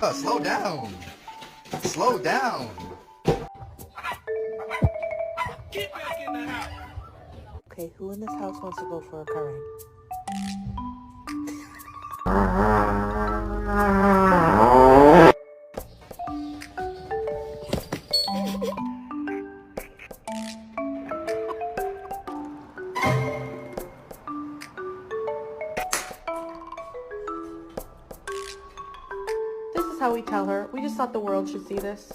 Slow down. Slow down. Get back in the house. Okay, who in this house wants to go for a car ride? This is how we tell her. We just thought the world should see this.